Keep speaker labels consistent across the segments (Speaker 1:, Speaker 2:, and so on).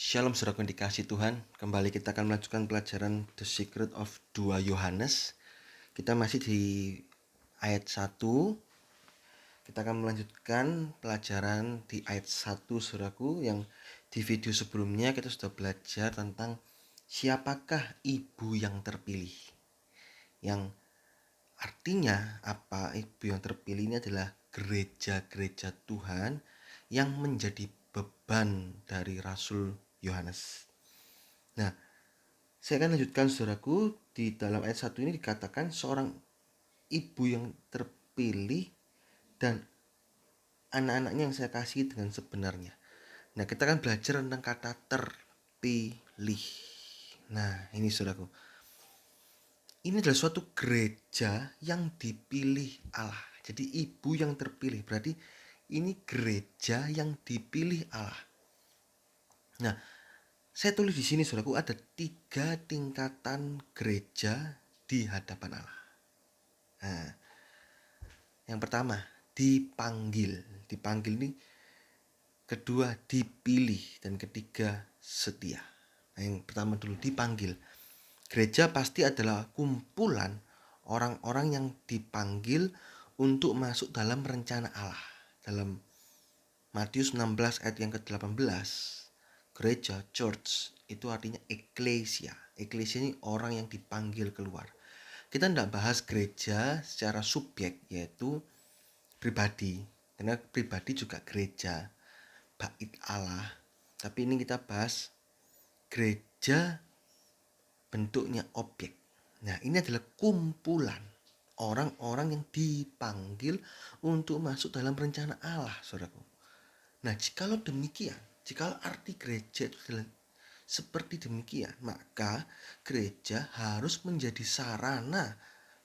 Speaker 1: Shalom saudaraku yang dikasihi Tuhan. Kembali kita akan melanjutkan pelajaran The Secret of 2 Yohanes. Kita masih di ayat 1. Kita akan melanjutkan pelajaran di ayat 1 saudaraku, yang di video sebelumnya kita sudah belajar tentang siapakah ibu yang terpilih. Yang artinya apa? Ibu yang terpilih ini adalah gereja-gereja Tuhan yang menjadi beban dari Rasul Yohanes. Nah, saya akan lanjutkan saudaraku. Di dalam ayat 1 ini dikatakan seorang ibu yang terpilih dan anak-anaknya yang saya kasih dengan sebenarnya. Nah, kita akan belajar tentang kata terpilih. Nah, ini saudaraku. Ini adalah suatu gereja yang dipilih Allah. Jadi ibu yang terpilih berarti ini gereja yang dipilih Allah. Nah, saya tulis di sini saudaraku, ada 3 tingkatan gereja di hadapan Allah. Nah, yang pertama dipanggil. Dipanggil ini, kedua dipilih, dan ketiga setia. Nah, yang pertama dulu dipanggil. Gereja pasti adalah kumpulan orang-orang yang dipanggil untuk masuk dalam rencana Allah. Dalam Matius 16 ayat yang ke-18, gereja, church, itu artinya eklesia. Eklesia ini orang yang dipanggil keluar. Kita tidak bahas gereja secara subjek, yaitu pribadi. Karena pribadi juga gereja, bait Allah. Tapi ini kita bahas gereja bentuknya objek. Nah, ini adalah kumpulan orang-orang yang dipanggil untuk masuk dalam rencana Allah, saudaraku. Nah, jikalau demikian, jikalau arti gereja itu adalah seperti demikian, maka gereja harus menjadi sarana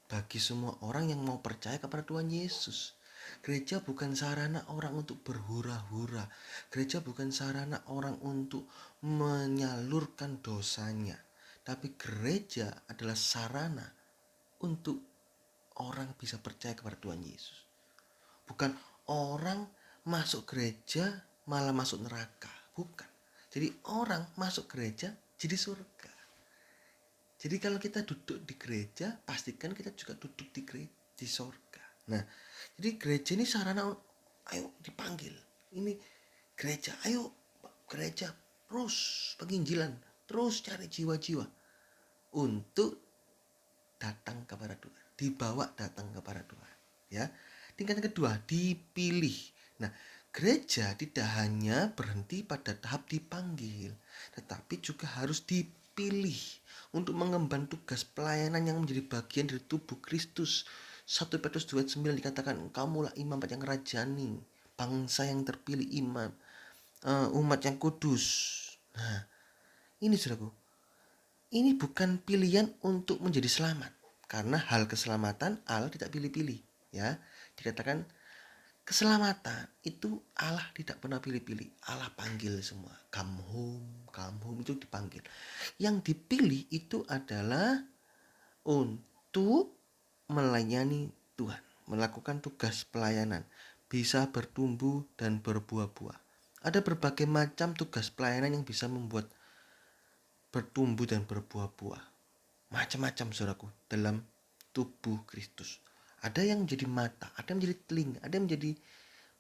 Speaker 1: bagi semua orang yang mau percaya kepada Tuhan Yesus. Gereja bukan sarana orang untuk berhura-hura. Gereja bukan sarana orang untuk menyalurkan dosanya. Tapi gereja adalah sarana untuk orang bisa percaya kepada Tuhan Yesus. Bukan orang masuk gereja malah masuk neraka. Bukan. Jadi orang masuk gereja jadi surga. Jadi kalau kita duduk di gereja, pastikan kita juga duduk di surga. Nah, jadi gereja ini sarana, ayo dipanggil. Ini gereja, ayo gereja terus penginjilan, terus cari jiwa-jiwa untuk datang kepada Tuhan, dibawa datang kepada Tuhan. Ya, tingkat kedua dipilih. Nah, gereja tidak hanya berhenti pada tahap dipanggil, tetapi juga harus dipilih untuk mengemban tugas pelayanan yang menjadi bagian dari tubuh Kristus. 1 Petrus 2:9 dikatakan, kamulah imam yang rajani, bangsa yang terpilih, umat yang kudus. Nah, ini saudaraku, ini bukan pilihan untuk menjadi selamat, karena hal keselamatan Allah tidak pilih-pilih. Ya, dikatakan keselamatan itu Allah tidak pernah pilih-pilih. Allah panggil semua. Come home itu dipanggil. Yang dipilih itu adalah untuk melayani Tuhan, melakukan tugas pelayanan, bisa bertumbuh dan berbuah-buah. Ada berbagai macam tugas pelayanan yang bisa membuat bertumbuh dan berbuah-buah. Macam-macam saudaraku dalam tubuh Kristus. Ada yang menjadi mata, ada yang menjadi telinga, ada yang menjadi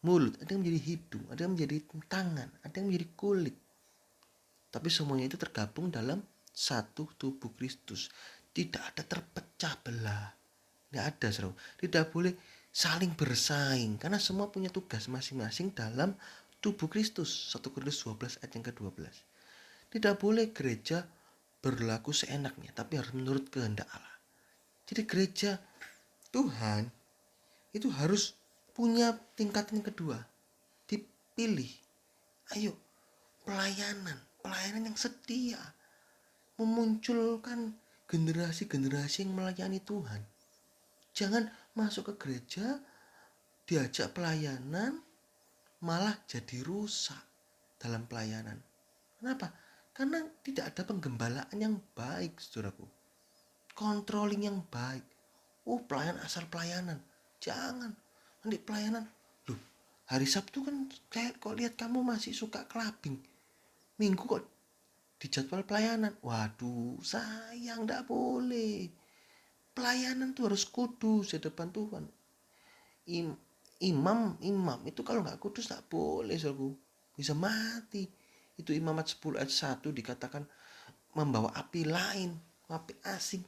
Speaker 1: mulut, ada yang menjadi hidung, ada yang menjadi tangan, ada yang menjadi kulit. Tapi semuanya itu tergabung dalam satu tubuh Kristus. Tidak ada terpecah belah. Tidak ada, saudara. Tidak boleh saling bersaing, karena semua punya tugas masing-masing dalam tubuh Kristus. 1 Korintus 12 ayat yang ke-12. Tidak boleh gereja berlaku seenaknya, tapi harus menurut kehendak Allah. Jadi gereja Tuhan itu harus punya tingkatan kedua, dipilih. Ayo, pelayanan yang setia, memunculkan generasi-generasi yang melayani Tuhan. Jangan masuk ke gereja, diajak pelayanan, malah jadi rusak dalam pelayanan. Kenapa? Karena tidak ada penggembalaan yang baik, saudaraku. Controlling yang baik. Pelayanan asal pelayanan. Jangan. Nanti pelayanan, hari Sabtu kan kayak kok lihat kamu masih suka clubbing. Minggu kok di jadwal pelayanan. Waduh, sayang, nggak boleh. Pelayanan tuh harus kudus di depan Tuhan. Imam itu kalau nggak kudus nggak boleh, saudaraku. Bisa mati. Itu Imamat 10 ayat 1 dikatakan membawa api lain, api asing.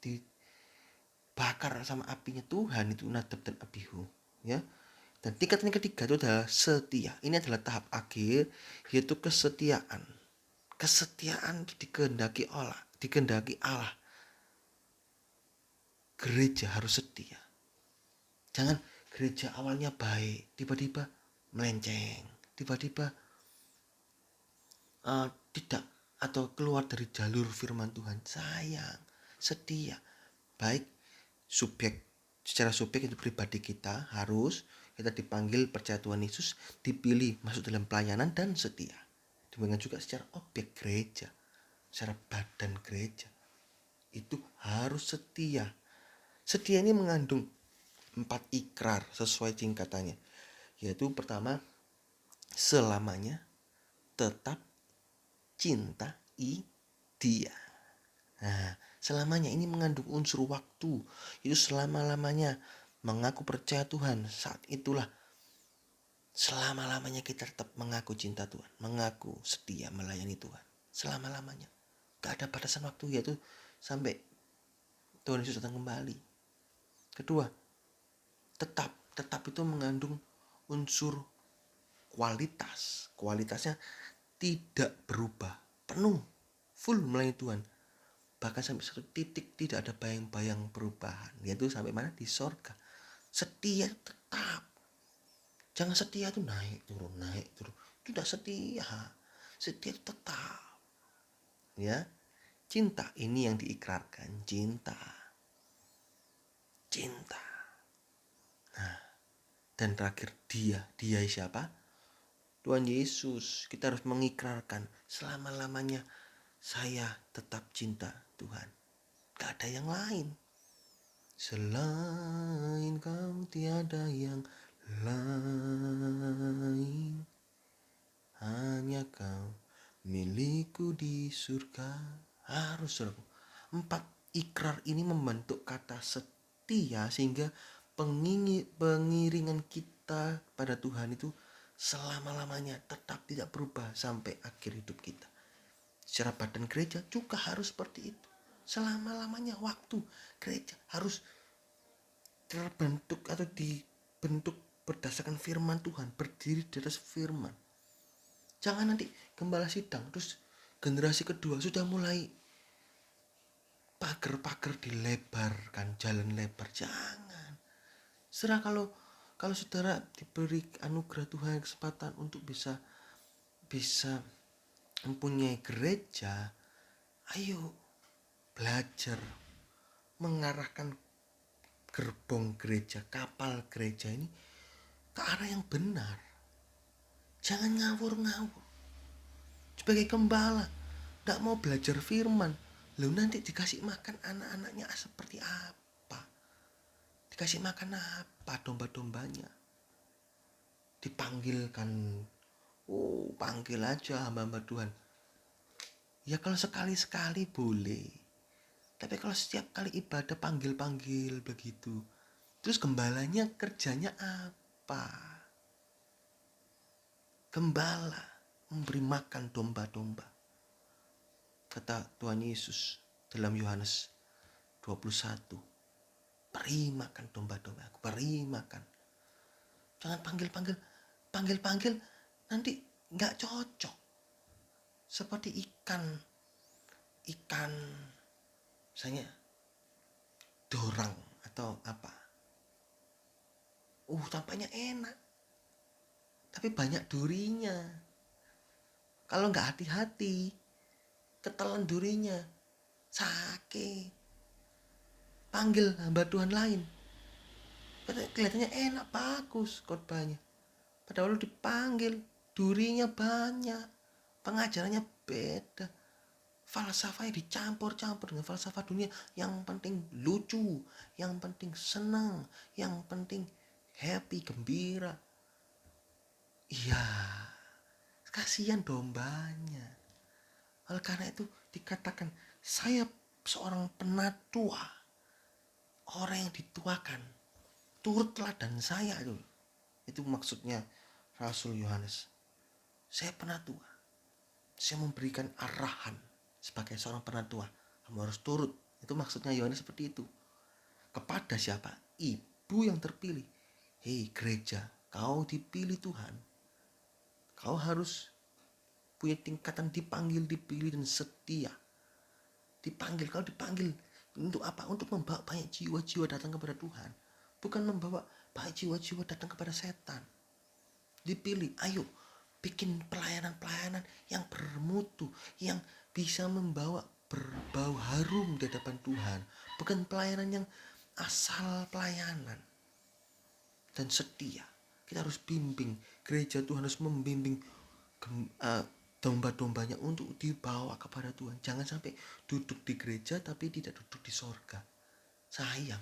Speaker 1: Dibakar sama apinya Tuhan, itu Nadab dan Abihu. Ya. Dan tingkat yang ketiga itu adalah setia. Ini adalah tahap akhir, yaitu kesetiaan. Kesetiaan itu dikehendaki Allah. Gereja harus setia. Jangan gereja awalnya baik, tiba-tiba melenceng, tiba-tiba tidak atau keluar dari jalur firman Tuhan. Sayang, setia. Baik secara subjek itu pribadi kita dipanggil percaya Tuhan Yesus, dipilih masuk dalam pelayanan dan setia. Demikian juga secara objek gereja, secara badan gereja itu harus setia. Setia ini mengandung 4 ikrar sesuai singkatannya, yaitu pertama, selamanya, tetap, cintai dia. Nah, selamanya ini mengandung unsur waktu, itu selama-lamanya mengaku percaya Tuhan. Saat itulah selama-lamanya kita tetap mengaku cinta Tuhan, mengaku setia melayani Tuhan selama-lamanya. Gak ada batasan waktu, yaitu sampai Tuhan Yesus datang kembali. Kedua, tetap itu mengandung unsur kualitas. Kualitasnya tidak berubah, penuh, full melayani Tuhan. Bahkan sampai satu titik tidak ada bayang-bayang perubahan, yaitu sampai mana? Di sorga. Setia tetap. Jangan setia itu naik turun. Itu tidak setia. Setia itu tetap. Ya. Cinta ini yang diikrarkan, cinta. Nah, dan terakhir dia siapa? Tuhan Yesus. Kita harus mengikrarkan selama-lamanya saya tetap cinta Tuhan. Gak ada yang lain. Selain kau tiada yang lain, hanya kau milikku di surga. Harus, saudaraku. 4 ikrar ini membentuk kata setia, sehingga pengiringan kita pada Tuhan itu selama-lamanya tetap tidak berubah sampai akhir hidup kita. Secara badan gereja juga harus seperti itu. Selama-lamanya waktu gereja harus terbentuk atau dibentuk berdasarkan firman Tuhan, berdiri di atas firman. Jangan nanti gembala sidang terus generasi kedua sudah mulai pagar-pagar dilebarkan, jalan lebar. Jangan. Serah kalau saudara diberi anugerah Tuhan kesempatan untuk bisa mempunyai gereja, ayo belajar mengarahkan gerbong gereja, kapal gereja ini ke arah yang benar. Jangan ngawur-ngawur. Sebagai gembala gak mau belajar firman, lalu nanti dikasih makan anak-anaknya seperti apa? Dikasih makan apa domba-dombanya? Dipanggilkan, panggil aja hamba-hamba Tuhan. Ya kalau sekali-sekali boleh, tapi kalau setiap kali ibadah panggil-panggil begitu, terus gembalanya kerjanya apa? Gembala memberi makan domba-domba. Kata Tuhan Yesus dalam Yohanes 21, beri makan domba-domba, aku beri makan. Jangan panggil-panggil, nanti gak cocok. Seperti ikan misalnya dorang atau apa. Tampaknya enak, tapi banyak durinya. Kalau gak hati-hati, ketelan durinya, sakit. Panggil hamba Tuhan lain, kelihatannya enak, bagus khotbahnya, padahal dipanggil durinya banyak, pengajarannya beda, falsafahnya dicampur-campur dengan falsafah dunia. Yang penting lucu, yang penting senang, yang penting happy, gembira. Iya, kasihan dombanya. Oleh karena itu dikatakan, saya seorang penatua, orang yang dituakan, turut teladan saya itu. Itu maksudnya Rasul Yohanes. Saya penatua. Saya memberikan arahan sebagai seorang penatua. Kamu harus turut. Itu maksudnya Yohanes seperti itu. Kepada siapa? Ibu yang terpilih. Hei gereja, kau dipilih Tuhan. Kau harus punya tingkatan dipanggil, dipilih, dan setia. Dipanggil, kau dipanggil untuk apa? Untuk membawa banyak jiwa-jiwa datang kepada Tuhan. Bukan membawa banyak jiwa-jiwa datang kepada setan. Dipilih, ayo bikin pelayanan-pelayanan yang bermutu, yang bisa membawa berbau harum di hadapan Tuhan. Bukan pelayanan yang asal pelayanan dan setia. Kita harus bimbing, gereja Tuhan harus membimbing domba-dombanya untuk dibawa kepada Tuhan. Jangan sampai duduk di gereja tapi tidak duduk di sorga. Sayang,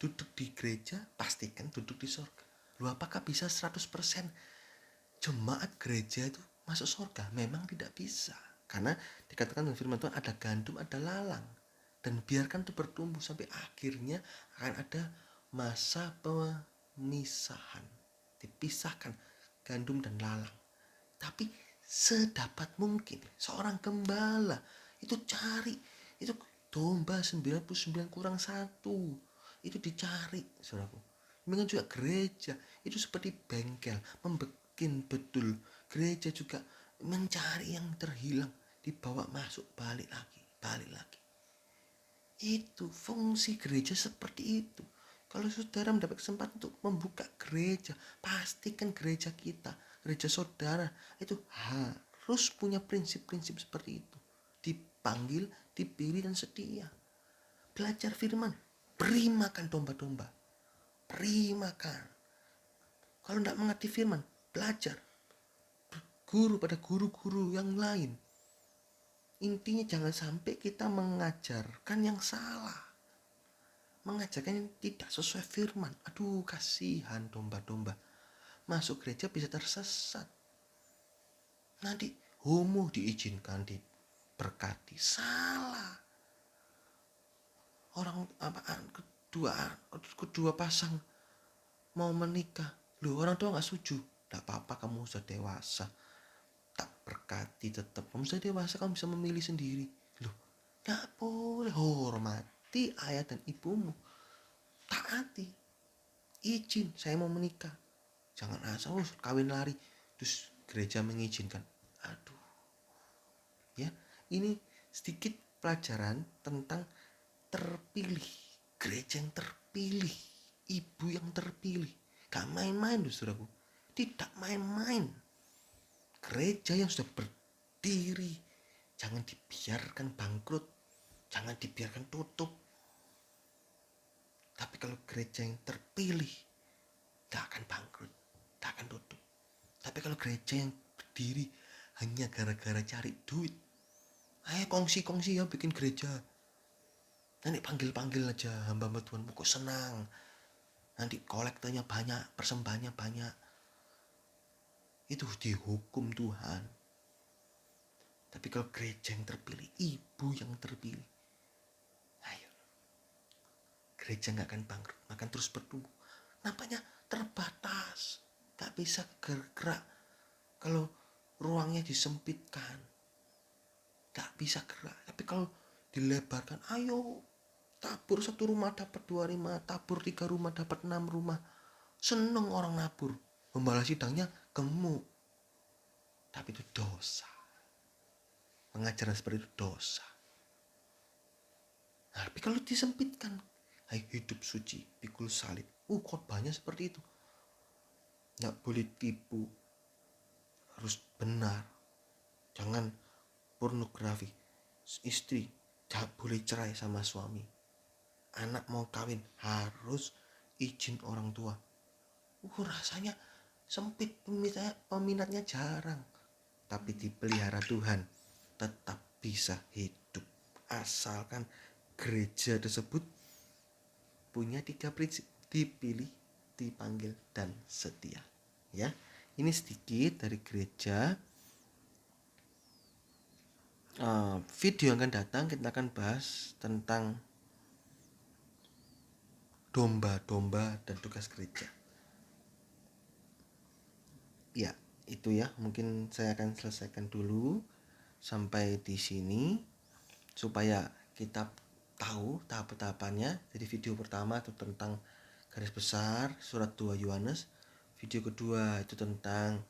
Speaker 1: duduk di gereja pastikan duduk di sorga. Lu apakah bisa 100% jemaat gereja itu masuk sorga? Memang tidak bisa. Karena dikatakan dalam firman Tuhan ada gandum, ada lalang. Dan biarkan itu bertumbuh sampai akhirnya akan ada masa pemisahan. Dipisahkan gandum dan lalang. Tapi sedapat mungkin seorang gembala itu cari itu domba 99 kurang 1 itu dicari, saudaraku. Demikian juga gereja itu seperti bengkel, membikin betul. Gereja juga mencari yang terhilang, dibawa masuk, balik lagi. Itu fungsi gereja seperti itu. Kalau saudara mendapat kesempatan untuk membuka gereja, pastikan gereja kita, gereja saudara itu harus punya prinsip-prinsip seperti itu. Dipanggil, dipilih, dan setia. Belajar firman, beri makan domba-domba, beri makan. Kalau tidak mengerti firman, belajar guru pada guru-guru yang lain. Intinya jangan sampai kita mengajarkan yang salah, mengajarkan yang tidak sesuai firman. Aduh, kasihan domba-domba masuk gereja bisa tersesat. Nanti homo diizinkan, diberkati, salah. Orang kedua pasang mau menikah, loh orang tua nggak setuju. Tidak apa-apa, kamu sudah dewasa, tak berkati tetap. Kamu sudah dewasa, kamu bisa memilih sendiri. Loh, nggak boleh. Hormati ayah dan ibumu, taati, izin, saya mau menikah. Jangan asal kawin lari terus gereja mengizinkan. Aduh, ya, ini sedikit pelajaran tentang terpilih, gereja yang terpilih, ibu yang terpilih. Gak main-main loh saudaraku, tidak main-main. Gereja yang sudah berdiri jangan dibiarkan bangkrut, jangan dibiarkan tutup. Tapi kalau gereja yang terpilih gak akan bangkrut, gak akan tutup. Tapi kalau gereja yang berdiri hanya gara-gara cari duit, ayo kongsi-kongsi ya bikin gereja, nanti panggil-panggil aja hamba-hamba Tuhan, kok senang, nanti kolektanya banyak, persembahannya banyak, itu dihukum Tuhan. Tapi kalau gereja yang terpilih, ibu yang terpilih, ayo, gereja gak akan bangkrut, akan terus bertumbuh. Nampaknya terbatas, gak bisa gerak kalau ruangnya disempitkan, gak bisa gerak. Tapi kalau dilebarkan, ayo tabur 1 rumah dapat 2 rumah, tabur 3 rumah dapat 6 rumah. Seneng orang nabur. Pembala sidangnya gemuk. Tapi itu dosa. Pengajaran seperti itu dosa. Nah, tapi kalau disempitkan, ayo hidup suci, pikul salib. Khotbahnya seperti itu. Nggak boleh tipu, harus benar. Jangan pornografi. Istri gak boleh cerai sama suami. Anak mau kawin harus izin orang tua. Rasanya sempit, peminatnya jarang. Tapi dipelihara Tuhan tetap bisa hidup. Asalkan gereja tersebut punya 3 prinsip: dipilih, dipanggil, dan setia. Ya, ini sedikit dari gereja. video yang akan datang kita akan bahas tentang domba-domba dan tugas gereja. Ya, itu ya. Mungkin saya akan selesaikan dulu sampai di sini supaya kita tahu tahap-tahapannya. Jadi video pertama itu tentang garis besar surat 2 Yohanes. Video kedua itu tentang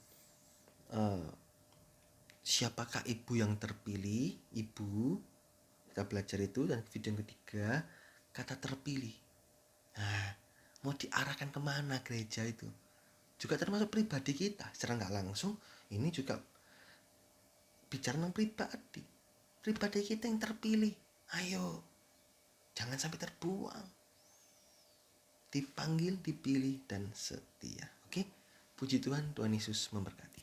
Speaker 1: siapakah ibu yang terpilih, ibu. Kita belajar itu. Dan video yang ketiga kata terpilih. Nah, mau diarahkan kemana gereja itu? Juga termasuk pribadi kita secara nggak langsung. Ini juga bicara tentang pribadi kita yang terpilih. Ayo, jangan sampai terbuang. Dipanggil, dipilih, dan setia. Oke, puji Tuhan, Tuhan Yesus memberkati.